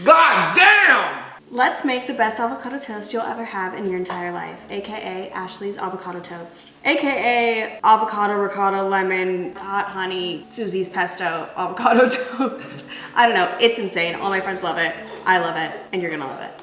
God damn! Let's make the best avocado toast you'll ever have in your entire life, aka Ashley's avocado toast, aka avocado, ricotta, lemon, hot honey, Susie's pesto avocado toast. I don't know, it's insane. All my friends love it. I love it, and you're gonna love it.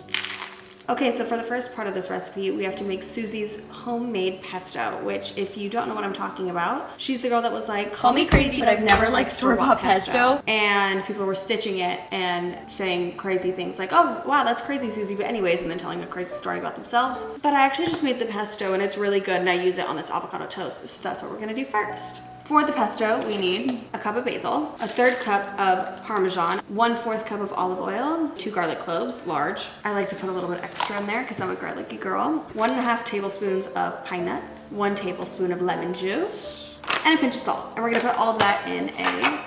Okay, so for the first part of this recipe, we have to make Susie's homemade pesto, which if you don't know what I'm talking about, she's the girl that was like, call me crazy, but I've never liked store-bought pesto. And people were stitching it and saying crazy things like, oh, wow, that's crazy, Susie, but anyways, and then telling a crazy story about themselves. But I actually just made the pesto and it's really good and I use it on this avocado toast, so that's what we're gonna do first. For the pesto, we need a cup of basil, a 1/3 cup of parmesan, 1/4 cup of olive oil, 2 garlic cloves, large. I like to put a little bit extra in there because I'm a garlicky girl. 1.5 tablespoons of pine nuts, 1 tablespoon of lemon juice, and a pinch of salt. And we're gonna put all of that in a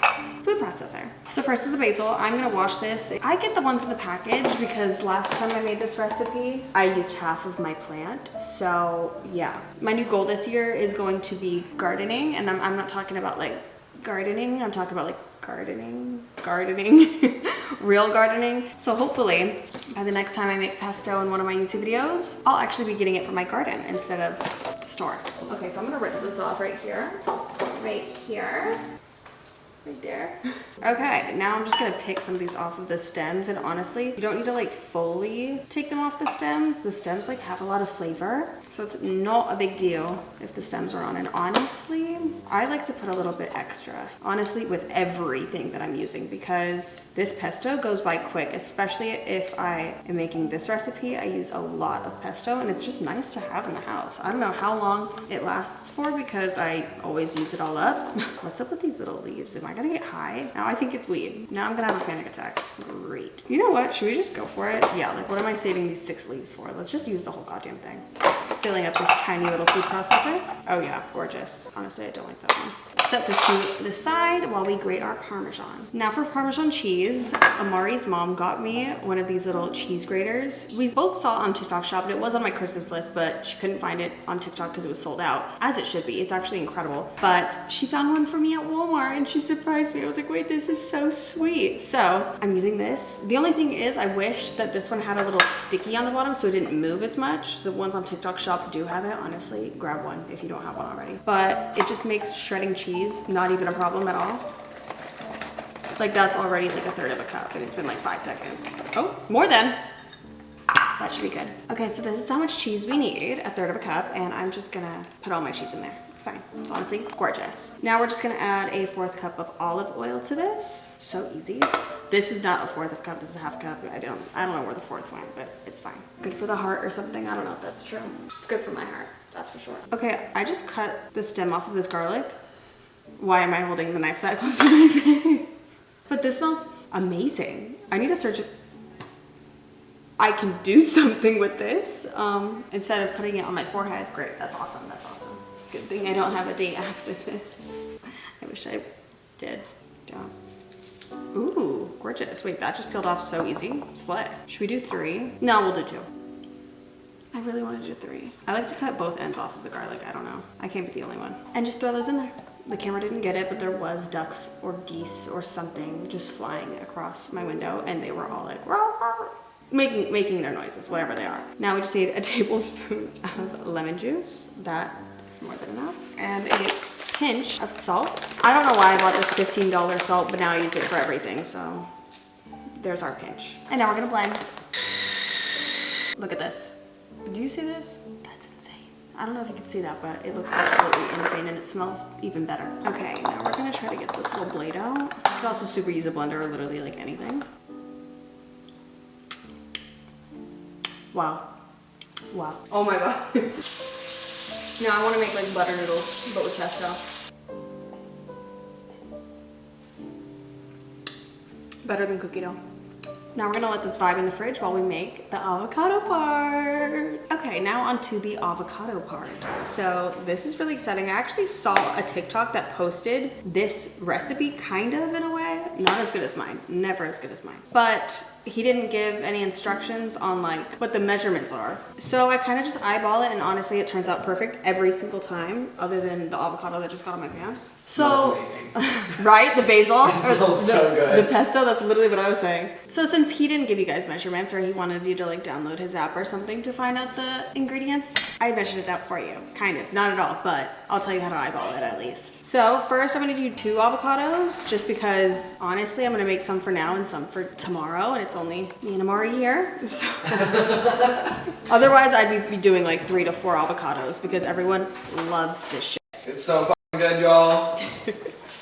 food processor. So first is the basil. I'm gonna wash this. I get the ones in the package because last time I made this recipe, I used half of my plant. So yeah, my new goal this year is going to be gardening, and I'm not talking about like gardening, I'm talking about like gardening, real gardening. So hopefully by the next time I make pesto in one of my YouTube videos, I'll actually be getting it from my garden instead of the store. Okay, so I'm gonna rinse this off right here. Right there. Okay, now I'm just gonna pick some of these off of the stems, and honestly, you don't need to like fully take them off the stems. The stems like have a lot of flavor, so it's not a big deal if the stems are on. And honestly, I like to put a little bit extra, honestly, with everything that I'm using, because this pesto goes by quick, especially if I am making this recipe. I use a lot of pesto and it's just nice to have in the house. I don't know how long it lasts for because I always use it all up. What's up with these little leaves? Am I gonna get high? Now I think it's weed. Now I'm gonna have a panic attack. Great. You know what? Should we just go for it? Yeah, like what am I saving these 6 leaves for? Let's just use the whole goddamn thing. Filling up this tiny little food processor. Oh yeah, gorgeous. Honestly, I don't like that one. Set this to the side while we grate our Parmesan. Now for Parmesan cheese, Amari's mom got me one of these little cheese graters. We both saw it on TikTok shop and it was on my Christmas list, but she couldn't find it on TikTok because it was sold out, as it should be. It's actually incredible. But she found one for me at Walmart and she surprised me. I was like, wait, this is so sweet. So I'm using this. The only thing is I wish that this one had a little sticky on the bottom so it didn't move as much. The ones on TikTok shop do have it. Honestly, grab one if you don't have one already. But it just makes shredding cheese not even a problem at all. Like that's already like 1/3 of a cup and it's been like 5 seconds. Oh, more than. That should be good. Okay, so this is how much cheese we need, 1/3 of a cup, and I'm just gonna put all my cheese in there. It's fine. It's honestly gorgeous. Now we're just gonna add a 1/4 cup of olive oil to this. So easy. This is not a 1/4 of a cup, this is a 1/2 cup. I don't know where the 1/4 went, but it's fine. Good for the heart or something. I don't know if that's true. It's good for my heart, that's for sure. Okay, I just cut the stem off of this garlic. Why am I holding the knife that close to my face? But this smells amazing. I need to search if I can do something with this instead of putting it on my forehead. Great, that's awesome, that's awesome. Good thing I don't have a date after this. I wish I did. Don't. Ooh, gorgeous. Wait, that just peeled off so easy. Slay. Should we do 3? No, we'll do 2. I really want to do 3. I like to cut both ends off of the garlic. I don't know. I can't be the only one. And just throw those in there. The camera didn't get it, but there was ducks or geese or something just flying across my window and they were all like, rawr, rawr, making their noises, whatever they are. Now we just need a tablespoon of lemon juice. That is more than enough. And a pinch of salt. I don't know why I bought this $15 salt, but now I use it for everything, so there's our pinch. And now we're gonna blend. Look at this. Do you see this? That's insane. I don't know if you can see that, but it looks absolutely insane and it smells even better. Okay, now we're gonna try to get this little blade out. You could also super use a blender or literally like anything. Wow. Wow. Oh my god. Now I want to make like butter noodles, but with pesto. Better than cookie dough. Now we're gonna let this vibe in the fridge while we make the avocado part. Okay, now onto the avocado part. So this is really exciting. I actually saw a TikTok that posted this recipe kind of in a way. Not as good as mine. Never as good as mine. But he didn't give any instructions on like what the measurements are. So I kind of just eyeball it, and honestly it turns out perfect every single time, other than the avocado that just got on my pan. So, right? The basil? It smells so good. The pesto, that's literally what I was saying. So since he didn't give you guys measurements, or he wanted you to like download his app or something to find out the ingredients, I measured it out for you. Kind of. Not at all, but I'll tell you how to eyeball it at least. So first I'm gonna do 2 avocados, just because honestly I'm gonna make some for now and some for tomorrow, and it's only me and Amari here. So. Otherwise I'd be doing like 3 to 4 avocados because everyone loves this shit. It's so fucking good, y'all.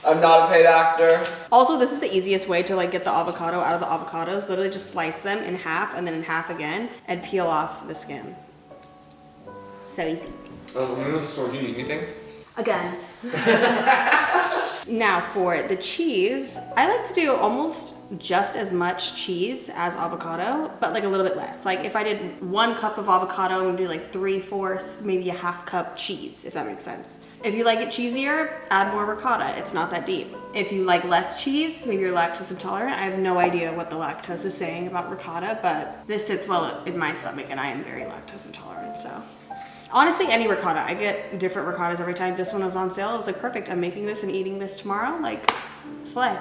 I'm not a paid actor. Also, this is the easiest way to like get the avocado out of the avocados. Literally just slice them in half and then in half again and peel off the skin. So easy. When we go to the store, do you need anything? Again. Now for the cheese, I like to do almost just as much cheese as avocado, but like a little bit less. Like if I did 1 cup of avocado, I'm gonna do like 3/4, maybe a half cup cheese, if that makes sense. If you like it cheesier, add more ricotta. It's not that deep. If you like less cheese, maybe you're lactose intolerant. I have no idea what the lactose is saying about ricotta, but this sits well in my stomach and I am very lactose intolerant, so. Honestly, any ricotta. I get different ricottas every time. This one was on sale. I was like, perfect. I'm making this and eating this tomorrow. Like, slay.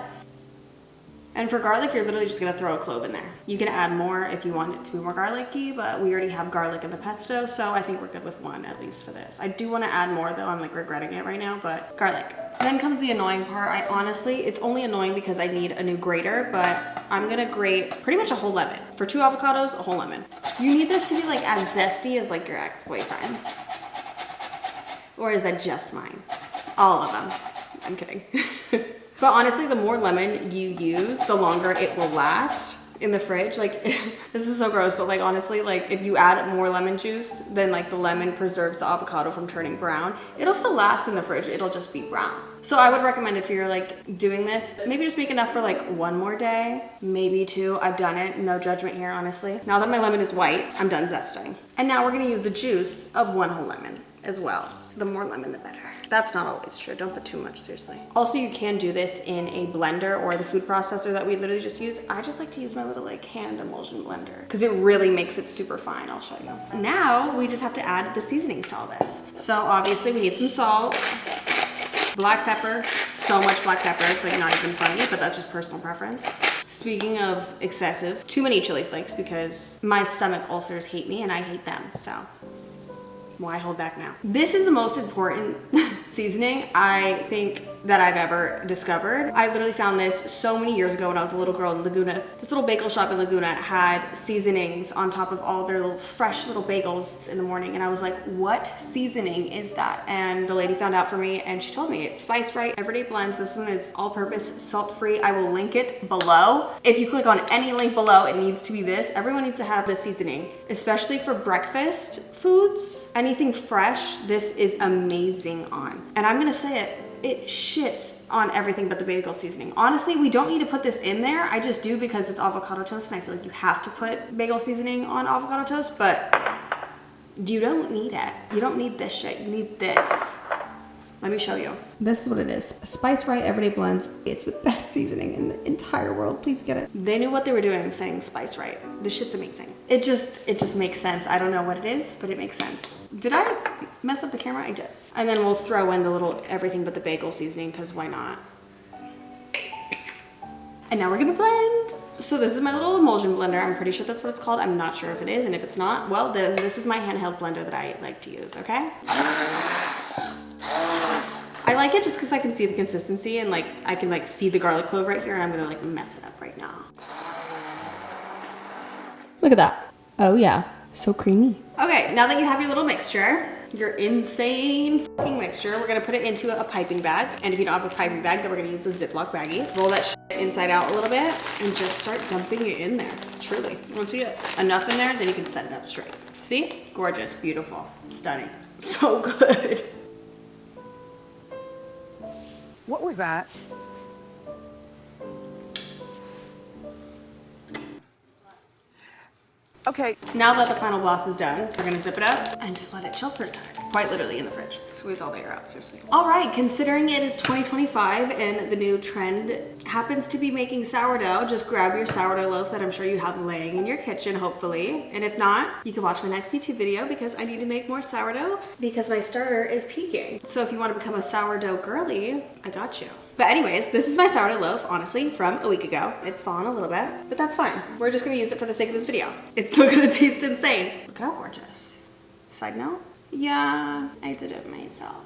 And for garlic, you're literally just gonna throw a clove in there. You can add more if you want it to be more garlicky, but we already have garlic in the pesto, so I think we're good with 1 at least for this. I do wanna add more though. I'm like regretting it right now, but garlic. Then comes the annoying part. I honestly, it's only annoying because I need a new grater, but I'm gonna grate pretty much a whole lemon. For 2 avocados, a whole lemon. You need this to be like as zesty as like your ex-boyfriend. Or is that just mine? All of them. I'm kidding. But honestly, the more lemon you use, the longer it will last in the fridge. Like, this is so gross, but like honestly, like if you add more lemon juice, then like the lemon preserves the avocado from turning brown. It'll still last in the fridge, it'll just be brown. So I would recommend if you're like doing this, maybe just make enough for like 1 more day, maybe 2. I've done it, no judgment here, honestly. Now that my lemon is white, I'm done zesting. And now we're gonna use the juice of 1 whole lemon as well. The more lemon, the better. That's not always true. Don't put too much, seriously. Also, you can do this in a blender or the food processor that we literally just use. I just like to use my little like hand emulsion blender because it really makes it super fine. I'll show you. Now, we just have to add the seasonings to all this. So obviously we need some salt, black pepper, so much black pepper. It's like not even funny, but that's just personal preference. Speaking of excessive, too many chili flakes because my stomach ulcers hate me and I hate them, so. Why hold back now? This is the most important seasoning I think that I've ever discovered. I literally found this so many years ago when I was a little girl in Laguna. This little bagel shop in Laguna had seasonings on top of all their little fresh little bagels in the morning. And I was like, what seasoning is that? And the lady found out for me and she told me it's Spice Right Everyday Blends. This one is all purpose, salt free. I will link it below. If you click on any link below, it needs to be this. Everyone needs to have this seasoning, especially for breakfast foods. Anything fresh, this is amazing on. And I'm gonna say it, it shits on everything but the bagel seasoning. Honestly, we don't need to put this in there. I just do because it's avocado toast and I feel like you have to put bagel seasoning on avocado toast, but you don't need it. You don't need this shit, you need this. Let me show you. This is what it is. Spice Right Everyday Blends. It's the best seasoning in the entire world. Please get it. They knew what they were doing saying Spice Right. This shit's amazing. It just makes sense. I don't know what it is, but it makes sense. Did I mess up the camera? I did. And then we'll throw in the little everything but the bagel seasoning because why not? And now we're gonna blend. So this is my little emulsion blender. I'm pretty sure that's what it's called. I'm not sure if it is, and if it's not, well then this is my handheld blender that I like to use, okay? I like it just because I can see the consistency and like I can like see the garlic clove right here, and I'm gonna like mess it up right now. Look at that. Oh yeah, so creamy. Okay, now that you have your little mixture, your insane fucking mixture, we're gonna put it into a piping bag. And if you don't have a piping bag, then we're gonna use a Ziploc baggie. Roll that shit inside out a little bit and just start dumping it in there, truly. Once you get enough in there, then you can set it up straight. See? Gorgeous, beautiful, stunning, so good. What was that? Okay. Now that the final gloss is done, we're gonna zip it up and just let it chill for a sec. Quite literally in the fridge. Squeeze all the air out, seriously. All right, considering it is 2025 and the new trend happens to be making sourdough, just grab your sourdough loaf that I'm sure you have laying in your kitchen, hopefully. And if not, you can watch my next YouTube video because I need to make more sourdough because my starter is peaking. So if you want to become a sourdough girly, I got you. But anyways, this is my sourdough loaf, honestly, from a week ago. It's fallen a little bit, but that's fine. We're just gonna use it for the sake of this video. It's still gonna taste insane. Look how gorgeous. Side note, yeah, I did it myself.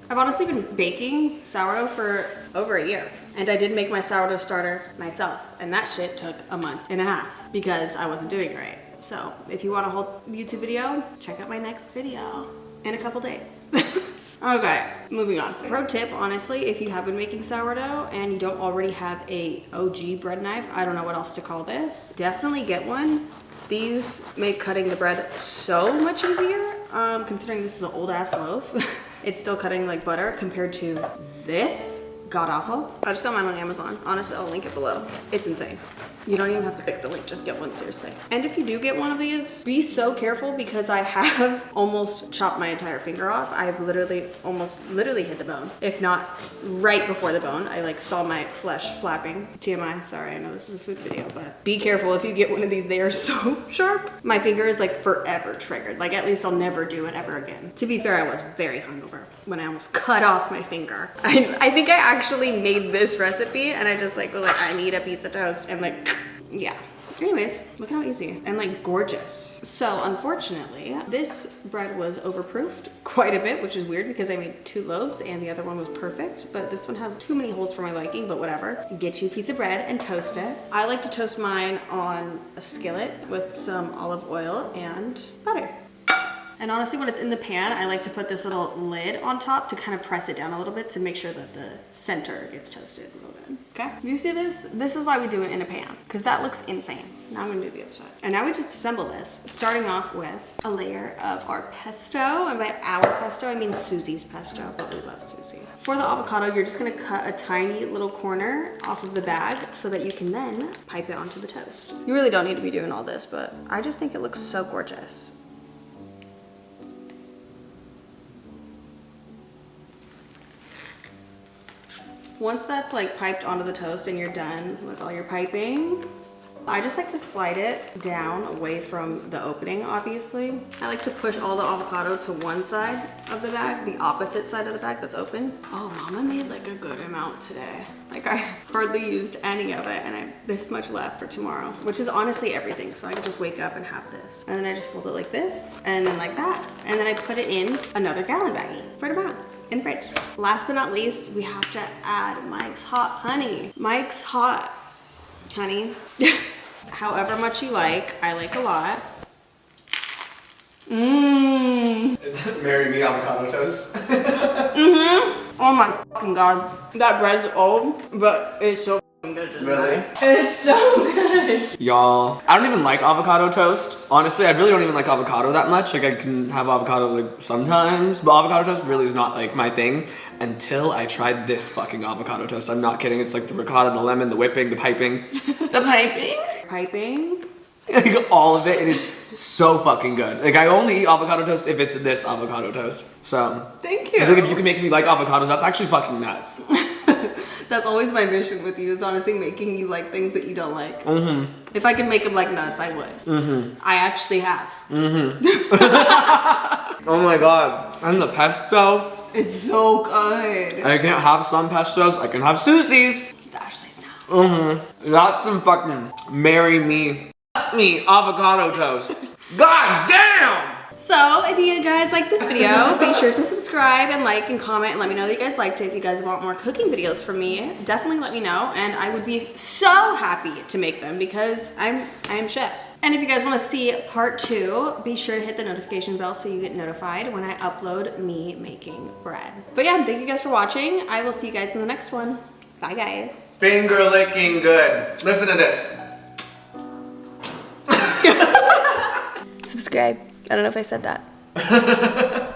I've honestly been baking sourdough for over a year. And I did make my sourdough starter myself. And that shit took a month and a half because I wasn't doing it right. So if you want a whole YouTube video, check out my next video in a couple days. Okay, moving on. Pro tip, honestly, if you have been making sourdough and you don't already have a OG bread knife, I don't know what else to call this, definitely get one. These make cutting the bread so much easier, considering this is an old ass loaf. It's still cutting like butter compared to this. God awful. I just got mine on Amazon. Honestly, I'll link it below. It's insane. You don't even have to click the link, just get one, seriously. And if you do get one of these, be so careful because I have almost chopped my entire finger off. I've literally hit the bone. If not right before the bone, I like saw my flesh flapping. TMI, sorry, I know this is a food video, but be careful if you get one of these, they are so sharp. My finger is like forever triggered. Like at least I'll never do it ever again. To be fair, I was very hungover when I almost cut off my finger. I think I actually made this recipe and I just like was like, I need a piece of toast and like, yeah. Anyways, look how easy and like gorgeous. So unfortunately, this bread was overproofed quite a bit, which is weird because I made 2 loaves and the other one was perfect, but this one has too many holes for my liking, but whatever. Get you a piece of bread and toast it. I like to toast mine on a skillet with some olive oil and butter. And honestly, when it's in the pan, I like to put this little lid on top to kind of press it down a little bit to make sure that the center gets toasted a little bit. Okay, you see this? This is why we do it in a pan, because that looks insane. Now I'm gonna do the other side. And now we just assemble this, starting off with a layer of our pesto. And by our pesto, I mean Susi's pesto, but we love Susi. For the avocado, you're just gonna cut a tiny little corner off of the bag so that you can then pipe it onto the toast. You really don't need to be doing all this, but I just think it looks so gorgeous. Once that's like piped onto the toast and you're done with all your piping, I just like to slide it down away from the opening, obviously. I like to push all the avocado to one side of the bag, the opposite side of the bag that's open. Oh, mama made like a good amount today. Like I hardly used any of it and I have this much left for tomorrow, which is honestly everything. So I can just wake up and have this. And then I just fold it like this and then like that. And then I put it in another gallon baggie for tomorrow. In the fridge. Last but not least, we have to add Mike's hot honey. Mike's hot honey. However much you like. I like a lot. Mmm. Is it marry me avocado toast? Mm-hmm. Oh my fucking god. That bread's old, but it's so good. Really? It's so good. Y'all, I don't even like avocado toast. Honestly, I really don't even like avocado that much. Like I can have avocado like sometimes, but avocado toast really is not like my thing until I tried this fucking avocado toast. I'm not kidding. It's like the ricotta, the lemon, the whipping, the piping. The piping? Piping? Like all of it. It is so fucking good. Like I only eat avocado toast if it's this avocado toast. So Thank you. I think if you can make me like avocados, that's actually fucking nuts. That's always my mission with you, is honestly making you like things that you don't like. Mm-hmm. If I could make them like nuts, I would. Mm-hmm. I actually have. Mm-hmm. Oh my god. And the pesto. It's so good. I can't have some pestos. I can have Susi's. It's Ashley's now. Mm-hmm. That's some fucking marry me, avocado toast. God damn! So, if you guys like this video, be sure to subscribe and like and comment and let me know that you guys liked it. If you guys want more cooking videos from me, definitely let me know. And I would be so happy to make them because I am chef. And if you guys want to see part 2, be sure to hit the notification bell so you get notified when I upload me making bread. But yeah, thank you guys for watching. I will see you guys in the next one. Bye guys. Finger licking good. Listen to this. Subscribe. I don't know if I said that.